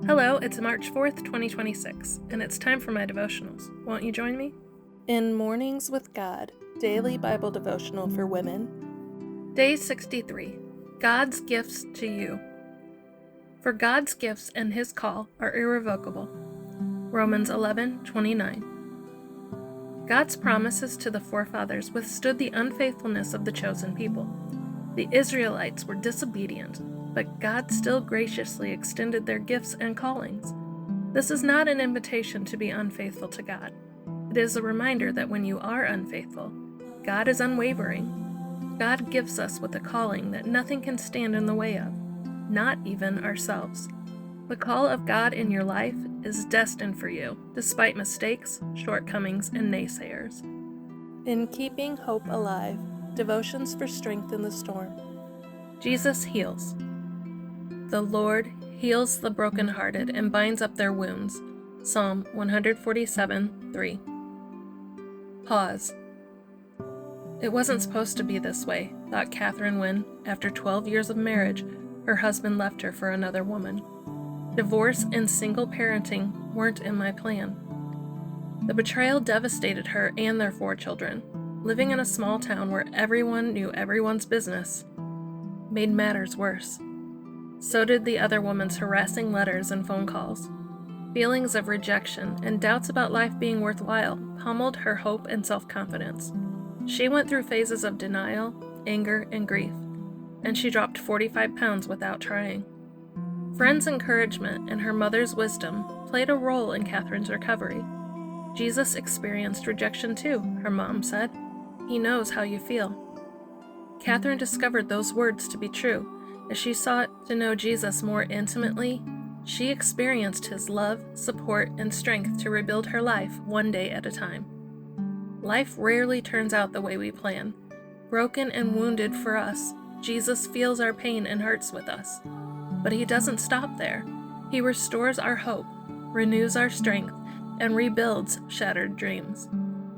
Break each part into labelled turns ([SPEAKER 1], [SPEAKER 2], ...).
[SPEAKER 1] Hello, it's March 4th, 2026, and it's time for my devotionals. Won't you join me?
[SPEAKER 2] In Mornings with God, Daily Bible Devotional for Women.
[SPEAKER 1] Day 63, God's Gifts to You. For God's gifts and His call are irrevocable. Romans 11:29. God's promises to the forefathers withstood the unfaithfulness of the chosen people. The Israelites were disobedient, but God still graciously extended their gifts and callings. This is not an invitation to be unfaithful to God. It is a reminder that when you are unfaithful, God is unwavering. God gives us with a calling that nothing can stand in the way of, not even ourselves. The call of God in your life is destined for you, despite mistakes, shortcomings, and naysayers.
[SPEAKER 2] In Keeping Hope Alive, Devotions for Strength in the Storm.
[SPEAKER 1] Jesus heals. The Lord heals the brokenhearted and binds up their wounds. Psalm 147:3. Pause. It wasn't supposed to be this way, thought Catherine when, after 12 years of marriage, her husband left her for another woman. Divorce and single parenting weren't in my plan. The betrayal devastated her and their 4 children. Living in a small town where everyone knew everyone's business made matters worse. So did the other woman's harassing letters and phone calls. Feelings of rejection and doubts about life being worthwhile pummeled her hope and self-confidence. She went through phases of denial, anger, and grief, and she dropped 45 pounds without trying. Friends' encouragement and her mother's wisdom played a role in Catherine's recovery. Jesus experienced rejection too, her mom said. He knows how you feel. Catherine discovered those words to be true. As she sought to know Jesus more intimately, she experienced His love, support, and strength to rebuild her life one day at a time. Life rarely turns out the way we plan. Broken and wounded for us, Jesus feels our pain and hurts with us. But He doesn't stop there. He restores our hope, renews our strength, and rebuilds shattered dreams.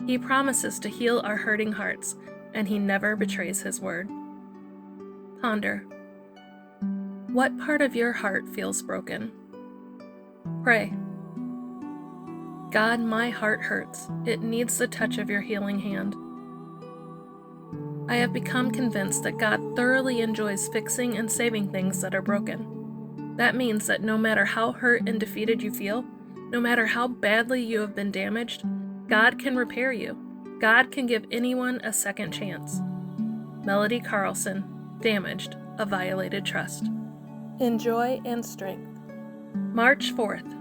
[SPEAKER 1] He promises to heal our hurting hearts, and He never betrays His word. Ponder. What part of your heart feels broken? Pray. God, my heart hurts. It needs the touch of your healing hand. I have become convinced that God thoroughly enjoys fixing and saving things that are broken. That means that no matter how hurt and defeated you feel, no matter how badly you have been damaged, God can repair you. God can give anyone a second chance. Melody Carlson, Damaged, a Violated Trust.
[SPEAKER 2] In Joy and Strength.
[SPEAKER 1] March 4th.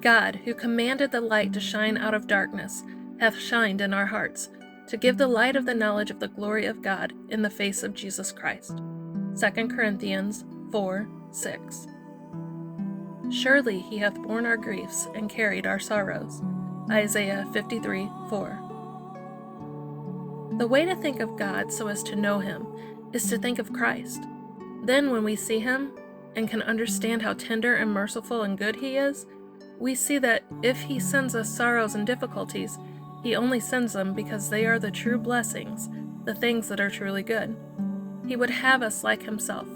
[SPEAKER 1] God, who commanded the light to shine out of darkness, hath shined in our hearts, to give the light of the knowledge of the glory of God in the face of Jesus Christ. 2 Corinthians 4:6. Surely He hath borne our griefs and carried our sorrows. Isaiah 53:4. The way to think of God so as to know Him is to think of Christ. Then when we see Him and can understand how tender and merciful and good He is, we see that if He sends us sorrows and difficulties, He only sends them because they are the true blessings, the things that are truly good. He would have us like Himself,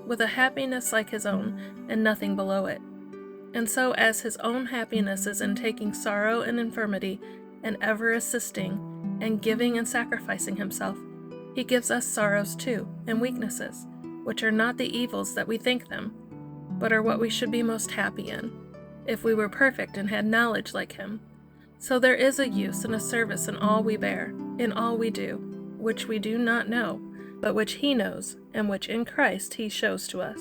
[SPEAKER 1] with a happiness like His own and nothing below it. And so as His own happiness is in taking sorrow and infirmity and ever assisting and giving and sacrificing Himself, He gives us sorrows too and weaknesses, which are not the evils that we think them, but are what we should be most happy in, if we were perfect and had knowledge like Him. So there is a use and a service in all we bear, in all we do, which we do not know, but which He knows, and which in Christ He shows to us.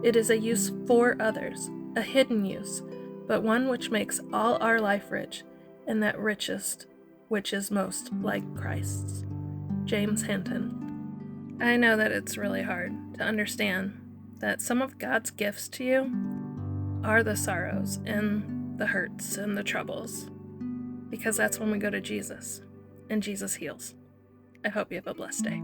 [SPEAKER 1] It is a use for others, a hidden use, but one which makes all our life rich, and that richest which is most like Christ's. James Hinton. I know that it's really hard to understand that some of God's gifts to you are the sorrows and the hurts and the troubles, because that's when we go to Jesus, and Jesus heals. I hope you have a blessed day.